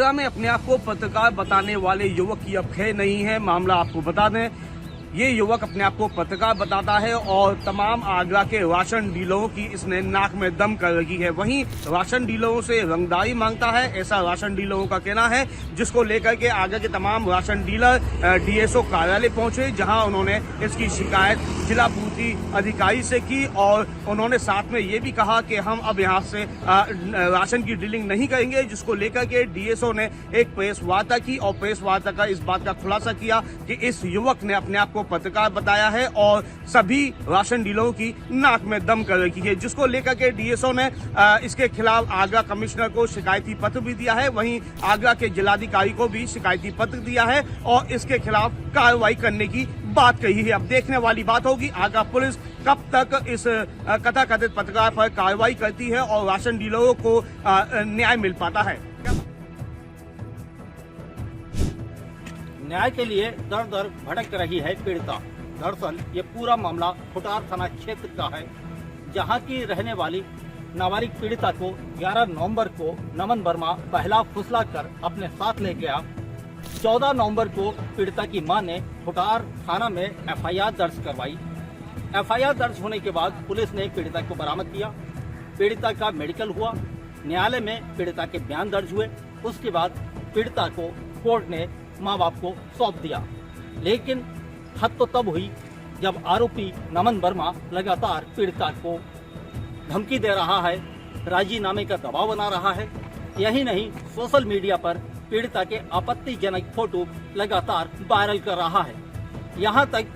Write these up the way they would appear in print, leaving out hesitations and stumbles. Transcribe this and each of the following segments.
आगरा में अपने आप को पत्रकार बताने वाले युवक की अब खैर नहीं है। मामला आपको बता दें, ये युवक अपने आप को पत्रकार बताता है और तमाम आगरा के राशन डीलरों की इसने नाक में दम कर रखी है। वहीं राशन डीलरों से रंगदारी मांगता है, ऐसा राशन डीलरों का कहना है, जिसको लेकर के आगरा के तमाम राशन डीलर डीएसओ कार्यालय पहुंचे, जहां उन्होंने इसकी शिकायत जिला पूर्ति अधिकारी से की और उन्होंने साथ में ये भी कहा कि हम अब यहाँ से राशन की डीलिंग नहीं करेंगे, जिसको लेकर के डीएसओ ने एक प्रेस वार्ता की और प्रेस वार्ता का इस बात का खुलासा किया कि इस युवक ने अपने आप को पत्रकार बताया है और सभी राशन डीलरों की नाक में दम कर रखी है, जिसको लेकर के डीएसओ ने इसके खिलाफ आगरा कमिश्नर को शिकायती पत्र भी दिया है। वहीं आगरा के जिलाधिकारी को भी शिकायती पत्र दिया है और इसके खिलाफ कार्रवाई करने की बात कही है। अब देखने वाली बात होगी आगरा पुलिस कब तक इस कथाकथित पत्रकार पर कार्रवाई करती है और राशन डीलरों को न्याय मिल पाता है। न्याय के लिए दर दर भटक रही है पीड़िता। दरअसल ये पूरा मामला खुटार थाना क्षेत्र का है, जहां की रहने वाली नाबालिग पीड़िता को 11 नवंबर को नमन वर्मा पहला फुसला कर अपने साथ ले गया। 14 नवंबर को पीड़िता की मां ने खुटार थाना में एफआईआर दर्ज करवाई। एफआईआर दर्ज होने के बाद पुलिस ने पीड़िता को बरामद किया। पीड़िता का मेडिकल हुआ, न्यायालय में पीड़िता के बयान दर्ज हुए। उसके बाद पीड़िता को कोर्ट ने माँ बाप को सौंप दिया। लेकिन हद तो तब हुई जब आरोपी नमन वर्मा लगातार पीड़िता को धमकी दे रहा है, राजीनामे का दबाव बना रहा है। यही नहीं, सोशल मीडिया पर पीड़िता के आपत्तिजनक फोटो लगातार वायरल कर रहा है। यहाँ तक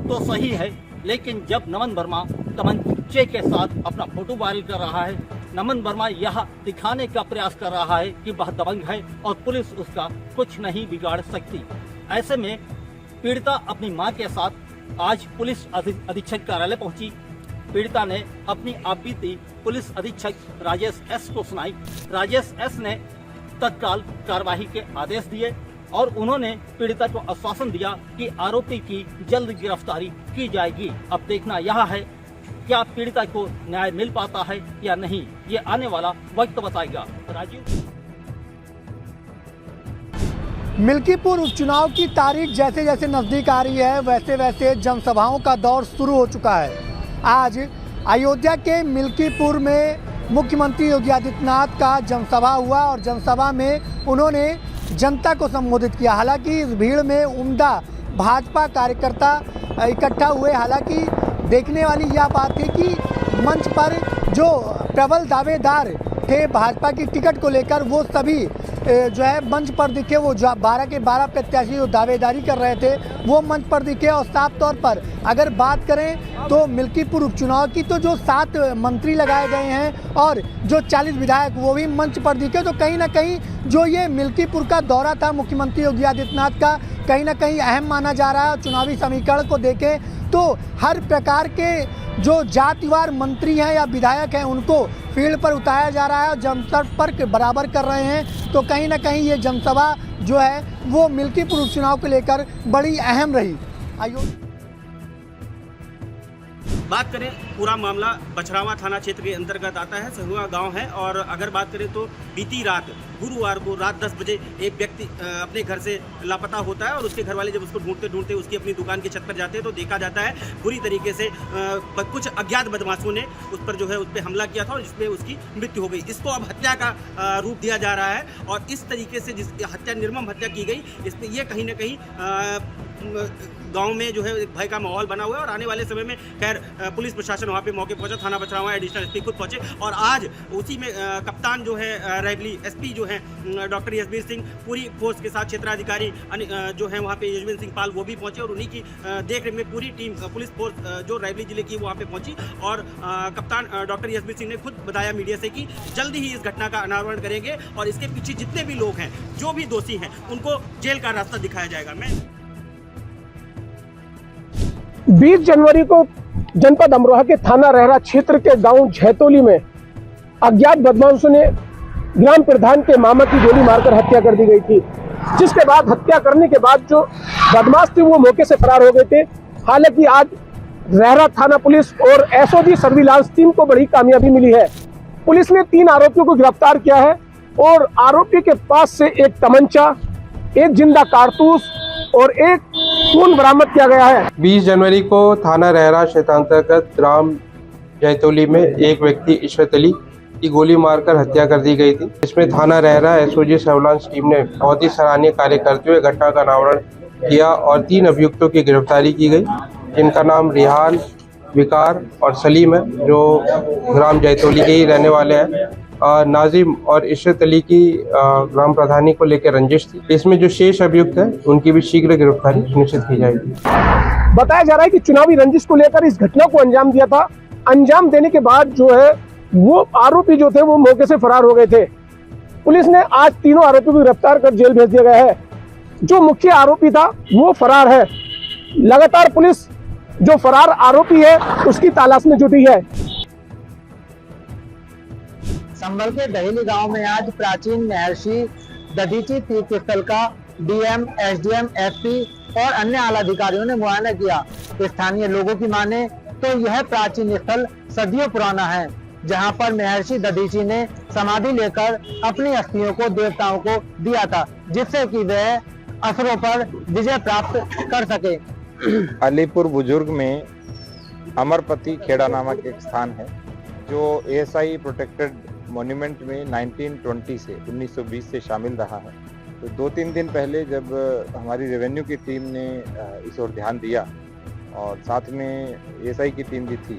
तो सही है, लेकिन जब नमन वर्मा तमंचे के साथ अपना फोटो वायरल कर रहा है, नमन वर्मा यह दिखाने का प्रयास कर रहा है कि वह दबंग है और पुलिस उसका कुछ नहीं बिगाड़ सकती। ऐसे में पीड़िता अपनी मां के साथ आज पुलिस अधीक्षक कार्यालय पहुंची। पीड़िता ने अपनी आपबीती पुलिस अधीक्षक राजेश एस को सुनाई। राजेश एस ने तत्काल कार्यवाही के आदेश दिए और उन्होंने पीड़िता को आश्वासन दिया कि आरोपी की जल्द गिरफ्तारी की जाएगी। अब देखना यह है क्या पीड़िता को न्याय मिल पाता है या नहीं, ये आने वाला वक्त बताएगा। राजीव। मिल्कीपुर उपचुनाव की तारीख जैसे जैसे नजदीक आ रही है, वैसे वैसे जनसभाओं का दौर शुरू हो चुका है। आज अयोध्या के मिल्कीपुर में मुख्यमंत्री योगी आदित्यनाथ का जनसभा हुआ और जनसभा में उन्होंने जनता को संबोधित किया। हालांकि इस भीड़ में उम्दा भाजपा कार्यकर्ता इकट्ठा हुए। हालांकि देखने वाली यह बात है कि मंच पर जो प्रबल दावेदार थे भाजपा की टिकट को लेकर, वो सभी जो है मंच पर दिखे। वो 12 के 12 प्रत्याशी जो दावेदारी कर रहे थे वो मंच पर दिखे। और साफ तौर पर अगर बात करें तो मिल्कीपुर उपचुनाव की, तो जो 7 मंत्री लगाए गए हैं और जो 40 विधायक वो भी मंच पर दिखे। तो कहीं ना कहीं जो ये मिल्कीपुर का दौरा था मुख्यमंत्री योगी आदित्यनाथ का, कहीं ना कहीं अहम माना जा रहा है। चुनावी समीकरण को देखें तो हर प्रकार के जो जातिवार मंत्री हैं या विधायक हैं उनको फील्ड पर उतारा जा रहा है और जनसंपर्क बराबर कर रहे हैं। तो कहीं ना कहीं ये जनसभा जो है वो मिल्कीपुर उपचुनाव को लेकर बड़ी अहम रही। बात करें, पूरा मामला बछरावा थाना क्षेत्र के अंतर्गत आता है, सहुआ गांव है। और अगर बात करें तो बीती रात गुरुवार को रात 10 बजे एक व्यक्ति अपने घर से लापता होता है और उसके घर वाले जब उसको ढूंढते ढूंढते उसकी अपनी दुकान की छत पर जाते हैं तो देखा जाता है बुरी तरीके से कुछ अज्ञात बदमाशों ने उस पर जो है उस पर हमला किया था और जिसमें उसकी मृत्यु हो गई। इसको अब हत्या का रूप दिया जा रहा है और इस तरीके से जिस हत्या निर्मम हत्या की गई, इसमें यह कहीं ना कहीं गांव में जो है एक भय का माहौल बना हुआ है। और आने वाले समय में खैर पुलिस प्रशासन वहां पे मौके पहुंचा, थाना बछरावा एडिशनल एसपी खुद पहुंचे और आज उसी में कप्तान जो है रायबली एसपी जो है डॉक्टर यशवीर सिंह पूरी फोर्स के साथ, क्षेत्राधिकारी जो है वहां पे यशवीर सिंह पाल वो भी पहुंचे और उन्हीं की देखरेख में पूरी टीम पुलिस फोर्स जो रायबली जिले की वहां पे पहुंची। और कप्तान डॉक्टर यशवीर सिंह ने खुद बताया मीडिया से कि जल्दी ही इस घटना का अनावरण करेंगे और इसके पीछे जितने भी लोग हैं, जो भी दोषी हैं, उनको जेल का रास्ता दिखाया जाएगा। 20 जनवरी को जनपद अमरोहा के थाना रहरा क्षेत्र के गांव झैतोली में अज्ञात बदमाशों ने ग्राम प्रधान के मामा की गोली मारकर हत्या कर दी गई थी, जिसके बाद हत्या करने के बाद जो बदमाश थे वो मौके से फरार हो गए थे। हालांकि आज रहरा थाना पुलिस और एसओजी सर्विलांस टीम को बड़ी कामयाबी मिली है। पुलिस ने 3 आरोपियों को गिरफ्तार किया है, और आरोपी के पास से एक तमंचा, एक जिंदा कारतूस और एक खून बरामद किया गया है। 20 जनवरी को थाना रहरा क्षेत्रांतर्गत ग्राम जैतोली में एक व्यक्ति इशरत अली की गोली मारकर हत्या कर दी गई थी। इसमें थाना रहरा एसओजी सर्विलांस टीम ने बहुत ही सराहनीय कार्य करते हुए घटना का अनावरण किया और 3 अभियुक्तों की गिरफ्तारी की गई, जिनका नाम रिहान, विकार और सलीम है, जो ग्राम जैतोली के ही रहने वाले हैं। नाजिम और इशरत अली की ग्राम प्रधानी को लेकर रंजिश थी। इसमें जो शेष अभियुक्त है उनकी भी शीघ्र गिरफ्तारी सुनिश्चित की जाएगी। बताया जा रहा है कि चुनावी रंजिश को लेकर इस घटना को अंजाम दिया था। अंजाम देने के बाद जो है वो आरोपी जो थे वो मौके से फरार हो गए थे। पुलिस ने आज तीनों आरोपियों को गिरफ्तार कर जेल भेज दिया गया है। जो मुख्य आरोपी था वो फरार है। लगातार पुलिस जो फरार आरोपी है उसकी तलाश में जुटी है। संभल के दहेली गांव में आज प्राचीन महर्षि दधीची तीर्थ स्थल का डीएम, एसडीएम, एसपी और अन्य आला अधिकारियों ने मुआयना किया। स्थानीय लोगों की माने तो यह प्राचीन स्थल सदियों पुराना है, जहां पर महर्षि दधीची ने समाधि लेकर अपनी अस्थियों को देवताओं को दिया था, जिससे कि वह असुरों पर विजय प्राप्त कर सके। अलीपुर बुजुर्ग में अमरपति खेड़ा नामक एक स्थान है, जो एएसआई प्रोटेक्टेड मॉन्यूमेंट में 1920 से 1920 से शामिल रहा है। तो 2-3 दिन पहले जब हमारी रेवेन्यू की टीम ने इस ओर ध्यान दिया और साथ में एएसआई की टीम भी थी,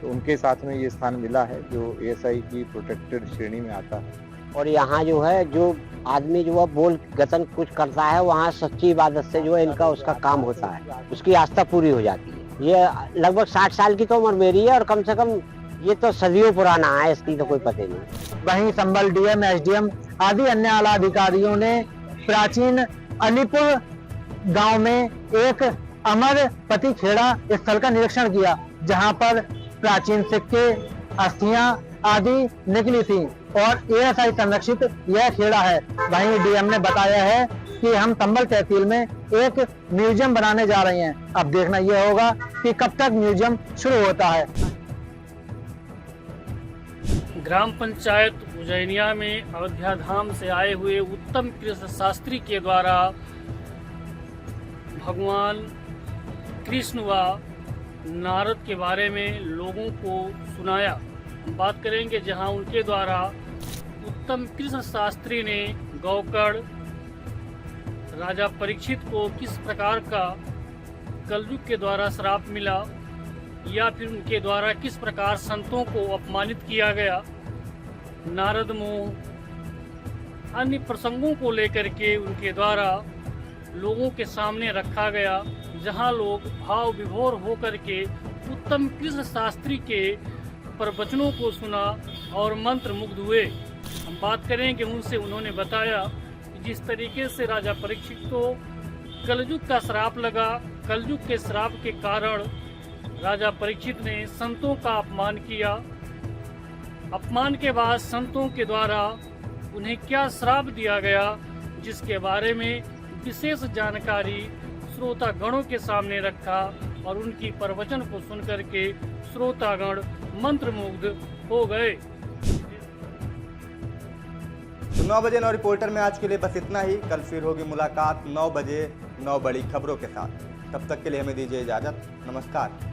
तो उनके साथ में ये स्थान मिला है जो एएसआई की प्रोटेक्टेड श्रेणी में आता है। और यहाँ जो है जो आदमी जो है बोल गतन कुछ करता है, वहाँ सच्ची इबादत से जो है इनका उसका काम होता है, उसकी आस्था पूरी हो जाती है। ये लगभग 60 साल की तो उम्र मेरी है और कम से कम ये तो सदियों पुराना है, इसकी तो कोई पता नहीं। वहीं संभल डीएम, एसडीएम आदि अन्य आला अधिकारियों ने प्राचीन अलीपुर गांव में एक अमरपति खेड़ा स्थल का निरीक्षण किया, जहां पर प्राचीन सिक्के, अस्थियां आदि निकली थी और एएसआई संरक्षित यह खेड़ा है। वहीं डीएम ने बताया है कि हम संभल तहसील में एक म्यूजियम बनाने जा रहे हैं। अब देखना यह होगा कि कब तक म्यूजियम शुरू होता है। ग्राम पंचायत उज्जैनिया में अयोध्या धाम से आए हुए उत्तम कृष्ण शास्त्री के द्वारा भगवान कृष्ण व नारद के बारे में लोगों को सुनाया। बात करेंगे जहां उनके द्वारा उत्तम कृष्ण शास्त्री ने गौकर्ण राजा परीक्षित को किस प्रकार का कलयुग के द्वारा श्राप मिला या फिर उनके द्वारा किस प्रकार संतों को अपमानित किया गया, नारद मोह अन्य प्रसंगों को लेकर के उनके द्वारा लोगों के सामने रखा गया, जहां लोग भाव विभोर होकर के उत्तम कृष्ण शास्त्री के प्रवचनों को सुना और मंत्र मुग्ध हुए। हम बात करेंगे उनसे, उन्होंने बताया कि जिस तरीके से राजा परीक्षित को कलयुग का श्राप लगा, कलयुग के श्राप के कारण राजा परीक्षित ने संतों का अपमान किया। अपमान के बाद संतों के द्वारा उन्हें क्या श्राप दिया गया, जिसके बारे में विशेष जानकारी श्रोतागणों के सामने रखा और उनकी प्रवचन को सुनकर के श्रोतागण मंत्रमुग्ध हो गए। 9 बजे 9 रिपोर्टर में आज के लिए बस इतना ही। कल फिर होगी मुलाकात 9 बजे 9 बड़ी खबरों के साथ। तब तक के लिए हमें दीजिए इजाजत। नमस्कार।